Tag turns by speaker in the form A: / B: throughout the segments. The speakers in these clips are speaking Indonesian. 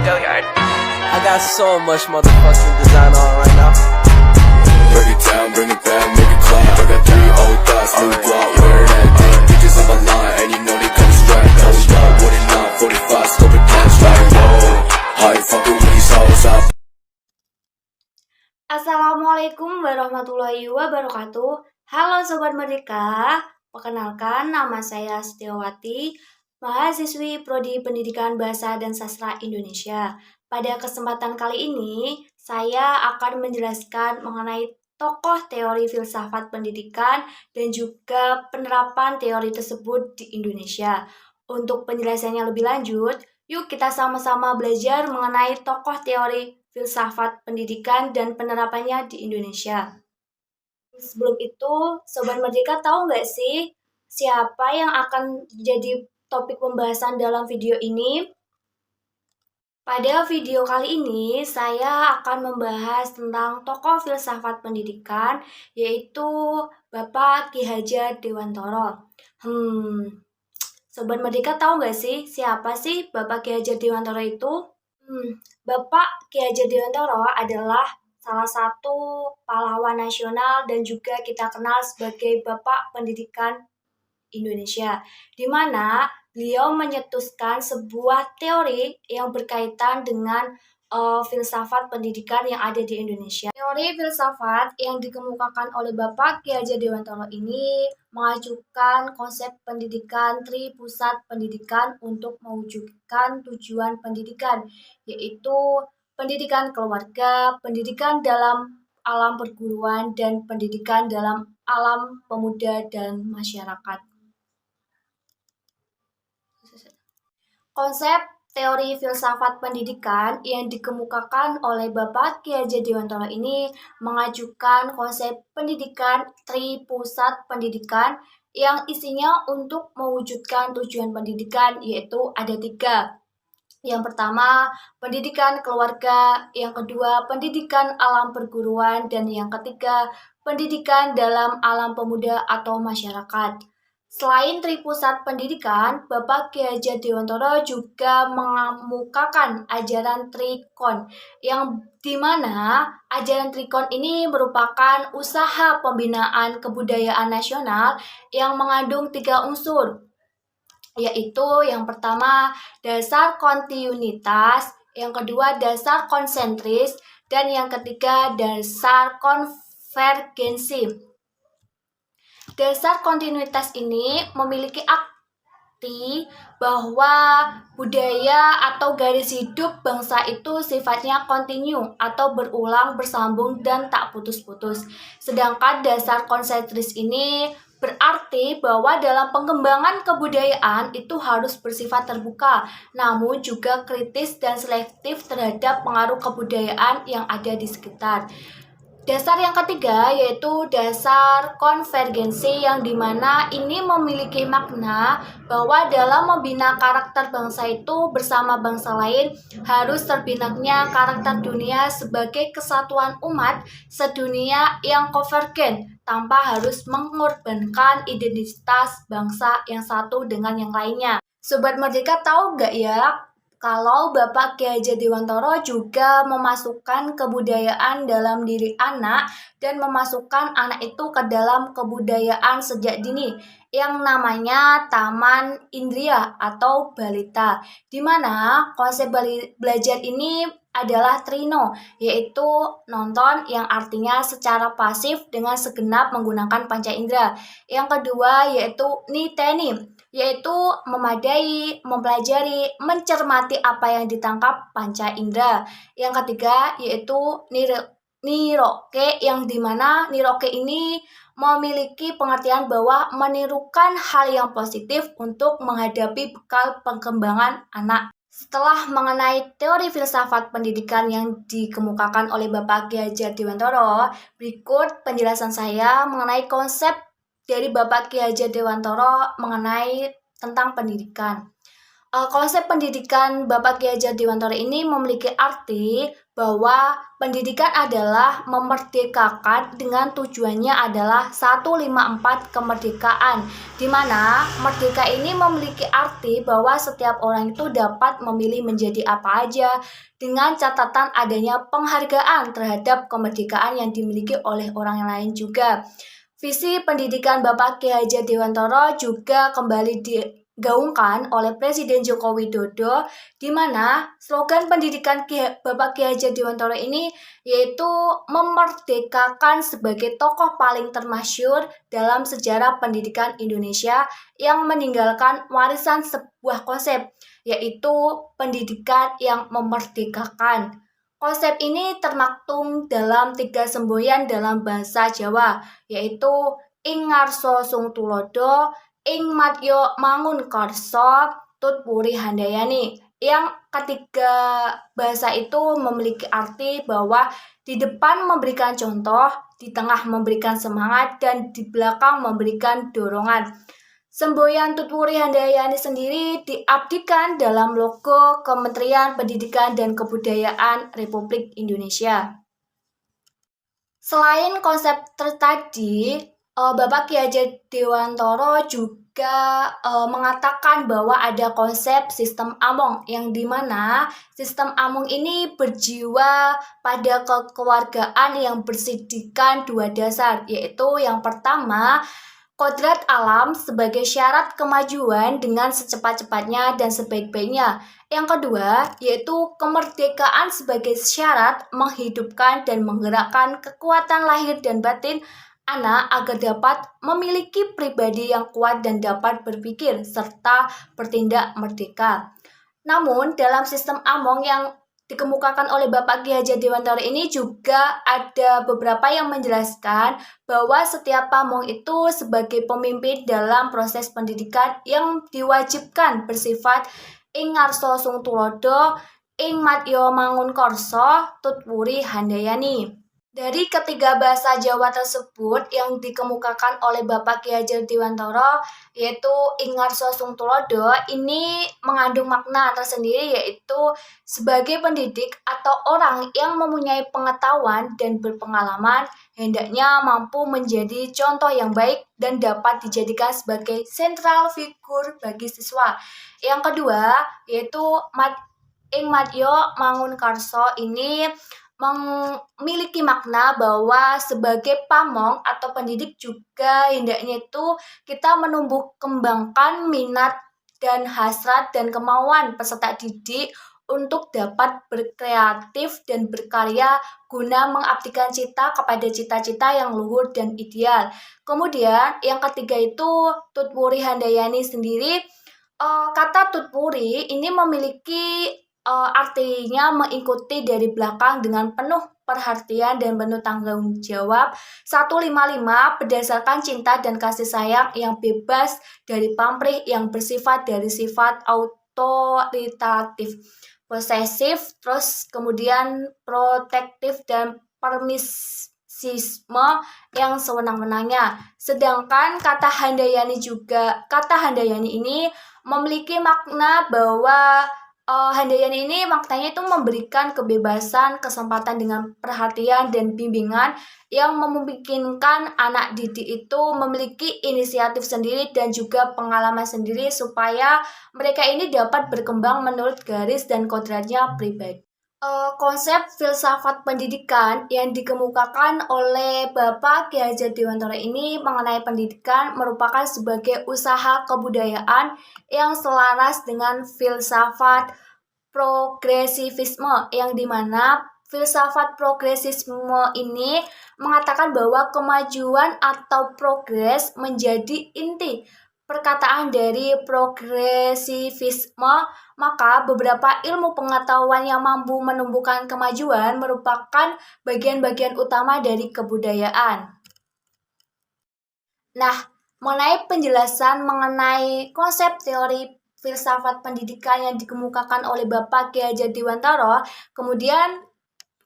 A: I got so much motherfucking design on right now.
B: Break it down, bring it back, make it clap. I got 3 old thoughts, new block, where that day. Bitches on my line, and you know they come straight. Hold up, what it not, 45, scope it cash like whoa. How you fucking with these hoes up?
C: Assalamualaikum warahmatullahi wabarakatuh. Halo Sobat Merdeka, perkenalkan nama saya Setiawati, mahasiswi Prodi Pendidikan Bahasa dan Sastra Indonesia. Pada kesempatan kali ini, saya akan menjelaskan mengenai tokoh teori filsafat pendidikan dan juga penerapan teori tersebut di Indonesia. Untuk penjelasannya lebih lanjut, yuk kita sama-sama belajar mengenai tokoh teori filsafat pendidikan dan penerapannya di Indonesia. Sebelum itu, Sobat Merdeka tahu nggak sih siapa yang akan jadi topik pembahasan dalam video ini? Pada video kali ini, saya akan membahas tentang tokoh filsafat pendidikan, yaitu Bapak Ki Hajar Dewantoro. Sobat Merdeka tahu nggak sih siapa sih Bapak Ki Hajar Dewantoro itu? Bapak Ki Hajar Dewantoro adalah salah satu pahlawan nasional dan juga kita kenal sebagai Bapak Pendidikan Indonesia, di mana beliau menyetuskan sebuah teori yang berkaitan dengan filsafat pendidikan yang ada di Indonesia. Teori filsafat yang dikemukakan oleh Bapak Ki Hajar Dewantoro ini mengajukan konsep pendidikan Tripusat Pendidikan untuk mewujudkan tujuan pendidikan, yaitu pendidikan keluarga, pendidikan dalam alam perguruan, dan pendidikan dalam alam pemuda dan masyarakat. Konsep teori filsafat pendidikan yang dikemukakan oleh Bapak Ki Hajar Dewantoro ini mengajukan konsep pendidikan Tripusat Pendidikan yang isinya untuk mewujudkan tujuan pendidikan, yaitu ada 3. Yang pertama, pendidikan keluarga, yang kedua, pendidikan alam perguruan, dan yang ketiga, pendidikan dalam alam pemuda atau masyarakat. Selain Tripusat Pendidikan, Bapak Ki Hajar Dewantoro juga mengemukakan ajaran Trikon, yang dimana ajaran Trikon ini merupakan usaha pembinaan kebudayaan nasional yang mengandung 3 unsur, yaitu yang pertama dasar kontinuitas, yang kedua dasar konsentris, dan yang ketiga dasar konvergensi. Dasar kontinuitas ini memiliki arti bahwa budaya atau garis hidup bangsa itu sifatnya kontinu atau berulang, bersambung, dan tak putus-putus. Sedangkan dasar konsentris ini berarti bahwa dalam pengembangan kebudayaan itu harus bersifat terbuka, namun juga kritis dan selektif terhadap pengaruh kebudayaan yang ada di sekitar. Dasar yang ketiga yaitu dasar konvergensi, yang dimana ini memiliki makna bahwa dalam membina karakter bangsa itu bersama bangsa lain harus terbinanya karakter dunia sebagai kesatuan umat sedunia yang konvergen tanpa harus mengorbankan identitas bangsa yang satu dengan yang lainnya. Sobat Merdeka tahu nggak ya kalau Bapak Ki Hajar Dewantoro juga memasukkan kebudayaan dalam diri anak dan memasukkan anak itu ke dalam kebudayaan sejak dini yang namanya Taman Indria atau Balita, di mana konsep belajar ini adalah trino, yaitu nonton yang artinya secara pasif dengan segenap menggunakan panca indera. Yang kedua yaitu niteni, yaitu memadai, mempelajari, mencermati apa yang ditangkap panca indera. Yang ketiga yaitu niroke, yang dimana niroke ini memiliki pengertian bahwa menirukan hal yang positif untuk menghadapi bekal perkembangan anak. Setelah mengenai teori filsafat pendidikan yang dikemukakan oleh Bapak Ki Hajar Dewantoro, berikut penjelasan saya mengenai konsep dari Bapak Ki Hajar Dewantoro mengenai tentang pendidikan. Konsep pendidikan Bapak Ki Hajar Dewantara ini memiliki arti bahwa pendidikan adalah memerdekakan dengan tujuannya adalah 154 kemerdekaan, di mana merdeka ini memiliki arti bahwa setiap orang itu dapat memilih menjadi apa aja dengan catatan adanya penghargaan terhadap kemerdekaan yang dimiliki oleh orang lain juga. Visi pendidikan Bapak Ki Hajar Dewantara juga kembali digaungkan oleh Presiden Joko Widodo, di mana slogan pendidikan Bapak Ki Hajar Dewantara ini yaitu memerdekakan sebagai tokoh paling termasyhur dalam sejarah pendidikan Indonesia yang meninggalkan warisan sebuah konsep, yaitu pendidikan yang memerdekakan. Konsep ini termaktum dalam 3 semboyan dalam bahasa Jawa, yaitu ing ngarsa sung tulodo, ing madya mangun karsa, tut puri handayani. Yang ketiga bahasa itu memiliki arti bahwa di depan memberikan contoh, di tengah memberikan semangat, dan di belakang memberikan dorongan. Semboyan Tutpuri Handayani sendiri diabdikan dalam logo Kementerian Pendidikan dan Kebudayaan Republik Indonesia. Selain konsep tadi, Bapak Ki Hajar Dewantara juga mengatakan bahwa ada konsep sistem Among, yang dimana sistem Among ini berjiwa pada kekeluargaan yang bersidikan 2 dasar, yaitu yang pertama, kodrat alam sebagai syarat kemajuan dengan secepat-cepatnya dan sebaik-baiknya. Yang kedua, yaitu kemerdekaan sebagai syarat menghidupkan dan menggerakkan kekuatan lahir dan batin anak agar dapat memiliki pribadi yang kuat dan dapat berpikir serta bertindak merdeka. Namun, dalam sistem Among yang dikemukakan oleh Bapak Ki Hajar Dewantara ini juga ada beberapa yang menjelaskan bahwa setiap pamong itu sebagai pemimpin dalam proses pendidikan yang diwajibkan bersifat ing ngarsa sung tulodo, ing madya mangun karsa, tut puri handayani. Dari ketiga bahasa Jawa tersebut yang dikemukakan oleh Bapak Ki Hajar Dewantara, yaitu ing ngarsa sung tulodo, ini mengandung makna tersendiri, yaitu sebagai pendidik atau orang yang mempunyai pengetahuan dan berpengalaman hendaknya mampu menjadi contoh yang baik dan dapat dijadikan sebagai sentral figur bagi siswa. Yang kedua, yaitu ing madya mangun karsa ini memiliki makna bahwa sebagai pamong atau pendidik juga hendaknya itu kita menumbuh kembangkan minat dan hasrat dan kemauan peserta didik untuk dapat berkreatif dan berkarya guna mengabdikan cita kepada cita-cita yang luhur dan ideal. Kemudian yang ketiga itu Tutpuri Handayani sendiri. Kata Tutpuri ini memiliki artinya mengikuti dari belakang dengan penuh perhatian dan penuh tanggung jawab. 155 berdasarkan cinta dan kasih sayang yang bebas dari pamrih, yang bersifat dari sifat otoritatif, posesif, terus kemudian protektif dan permisisme yang sewenang-wenangnya. Sedangkan kata Handayani ini memiliki makna bahwa Handayani ini maknanya itu memberikan kebebasan, kesempatan dengan perhatian dan bimbingan yang memungkinkan anak didik itu memiliki inisiatif sendiri dan juga pengalaman sendiri supaya mereka ini dapat berkembang menurut garis dan kodratnya pribadi. Konsep filsafat pendidikan yang dikemukakan oleh Bapak Ki Hajar Dewantara ini mengenai pendidikan merupakan sebagai usaha kebudayaan yang selaras dengan filsafat progresivisme, yang dimana filsafat progresisme ini mengatakan bahwa kemajuan atau progres menjadi inti perkataan dari progresivisme. Maka beberapa ilmu pengetahuan yang mampu menumbuhkan kemajuan merupakan bagian-bagian utama dari kebudayaan. Nah, mengenai penjelasan mengenai konsep teori filsafat pendidikan yang dikemukakan oleh Bapak Ki Hajar Dewantara, kemudian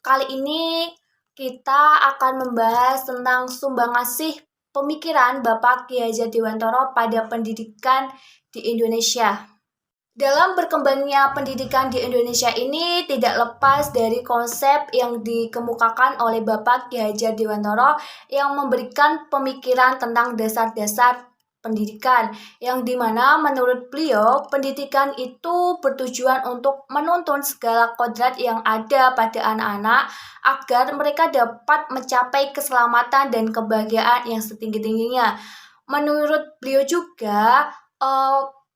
C: kali ini kita akan membahas tentang sumbangasi pemikiran Bapak Ki Hajar Dewantara pada pendidikan di Indonesia. Dalam berkembangnya pendidikan di Indonesia ini tidak lepas dari konsep yang dikemukakan oleh Bapak Ki Hajar Dewantara yang memberikan pemikiran tentang dasar-dasar pendidikan, yang dimana menurut beliau pendidikan itu bertujuan untuk menuntun segala kodrat yang ada pada anak-anak agar mereka dapat mencapai keselamatan dan kebahagiaan yang setinggi-tingginya. Menurut beliau juga,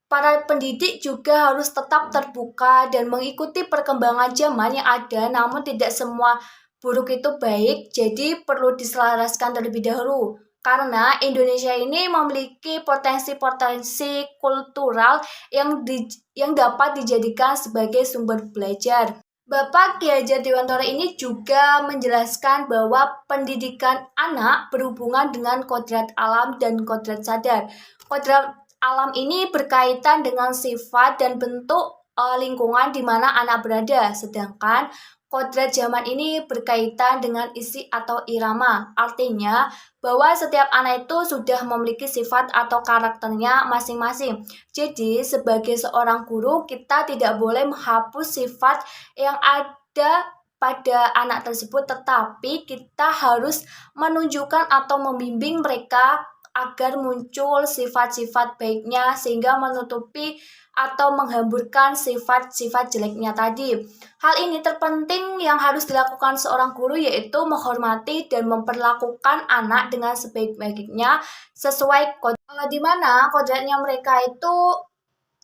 C: para pendidik juga harus tetap terbuka dan mengikuti perkembangan zaman yang ada, namun tidak semua buruk itu baik, jadi perlu diselaraskan terlebih dahulu. Karena Indonesia ini memiliki potensi-potensi kultural yang dapat dijadikan sebagai sumber belajar. Bapak Ki Hajar Dewantara ini juga menjelaskan bahwa pendidikan anak berhubungan dengan kodrat alam dan kodrat sadar. Kodrat alam ini berkaitan dengan sifat dan bentuk lingkungan di mana anak berada, sedangkan kodrat zaman ini berkaitan dengan isi atau irama. Artinya bahwa setiap anak itu sudah memiliki sifat atau karakternya masing-masing. Jadi sebagai seorang guru kita tidak boleh menghapus sifat yang ada pada anak tersebut, tetapi kita harus menunjukkan atau membimbing mereka agar muncul sifat-sifat baiknya sehingga menutupi atau menghamburkan sifat-sifat jeleknya tadi. Hal ini terpenting yang harus dilakukan seorang guru yaitu menghormati dan memperlakukan anak dengan sebaik-baiknya sesuai di mana kodratnya mereka itu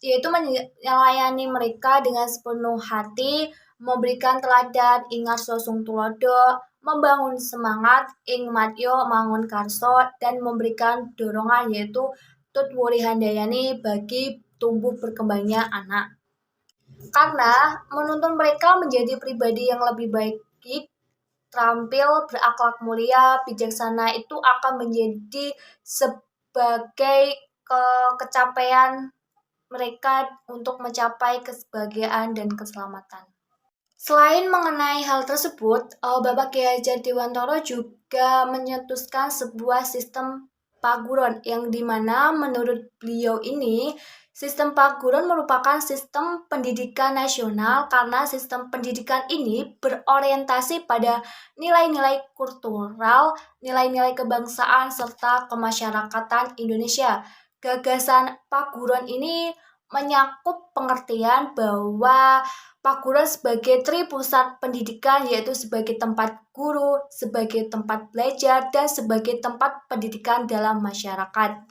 C: yaitu melayani mereka dengan sepenuh hati, memberikan teladan, ingat sosung tulodo, membangun semangat, ing matyo mangun karso, dan memberikan dorongan yaitu tut wuri handayani bagi tumbuh berkembangnya anak. Karena menuntun mereka menjadi pribadi yang lebih baik, terampil, berakhlak mulia, bijaksana itu akan menjadi sebagai kecapaian mereka untuk mencapai kebahagiaan dan keselamatan. Selain mengenai hal tersebut, Bapak Ki Hajar Dewantara juga menyetuskan sebuah sistem paguron yang dimana menurut beliau ini sistem paguron merupakan sistem pendidikan nasional karena sistem pendidikan ini berorientasi pada nilai-nilai kultural, nilai-nilai kebangsaan, serta kemasyarakatan Indonesia. Gagasan paguron ini menyakup pengertian bahwa paguron sebagai pusat pendidikan yaitu sebagai tempat guru, sebagai tempat belajar, dan sebagai tempat pendidikan dalam masyarakat.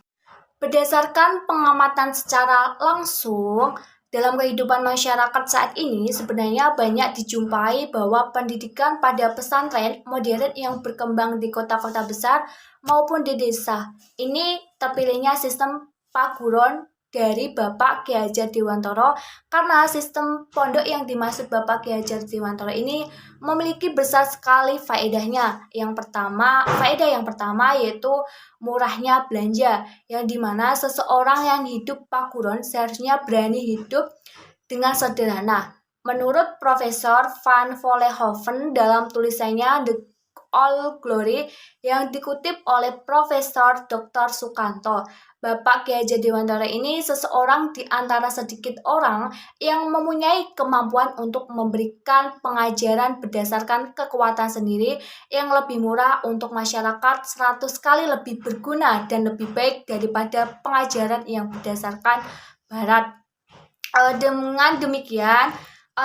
C: Berdasarkan pengamatan secara langsung, dalam kehidupan masyarakat saat ini sebenarnya banyak dijumpai bahwa pendidikan pada pesantren modern yang berkembang di kota-kota besar maupun di desa. Ini terpilihnya sistem paguron dari Bapak Ki Hajar Dewantara karena sistem pondok yang dimaksud Bapak Ki Hajar Dewantara ini memiliki besar sekali faedahnya. Faedah yang pertama yaitu murahnya belanja, yang dimana seseorang yang hidup paguron seharusnya berani hidup dengan sederhana. Menurut Profesor Van Vollenhoven dalam tulisannya The All Glory yang dikutip oleh Profesor Dr. Sukanto, Bapak Ki Hajar Dewantara ini seseorang di antara sedikit orang yang mempunyai kemampuan untuk memberikan pengajaran berdasarkan kekuatan sendiri yang lebih murah untuk masyarakat 100 kali lebih berguna dan lebih baik daripada pengajaran yang berdasarkan barat. Dengan demikian,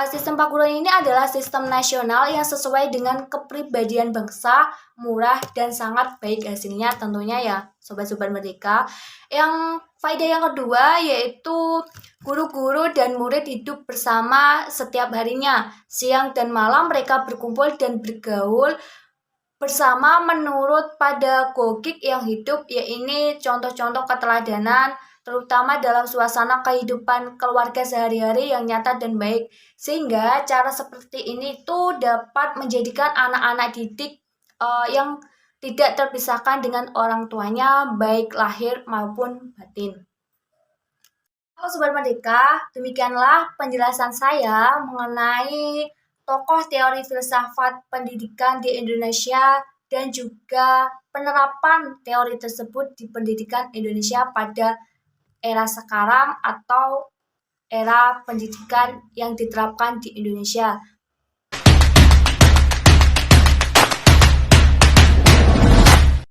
C: sistem paguron ini adalah sistem nasional yang sesuai dengan kepribadian bangsa, murah, dan sangat baik hasilnya tentunya ya Sobat-Sobat Merdeka. Yang faedah yang kedua yaitu guru-guru dan murid hidup bersama setiap harinya. Siang dan malam mereka berkumpul dan bergaul bersama menurut pedagogik yang hidup, yaitu contoh-contoh keteladanan terutama dalam suasana kehidupan keluarga sehari-hari yang nyata dan baik, sehingga cara seperti ini tuh dapat menjadikan anak-anak didik yang tidak terpisahkan dengan orang tuanya baik lahir maupun batin. Halo Sobat Merdeka, demikianlah penjelasan saya mengenai tokoh teori filsafat pendidikan di Indonesia dan juga penerapan teori tersebut di pendidikan Indonesia pada era sekarang atau era pendidikan yang diterapkan di Indonesia.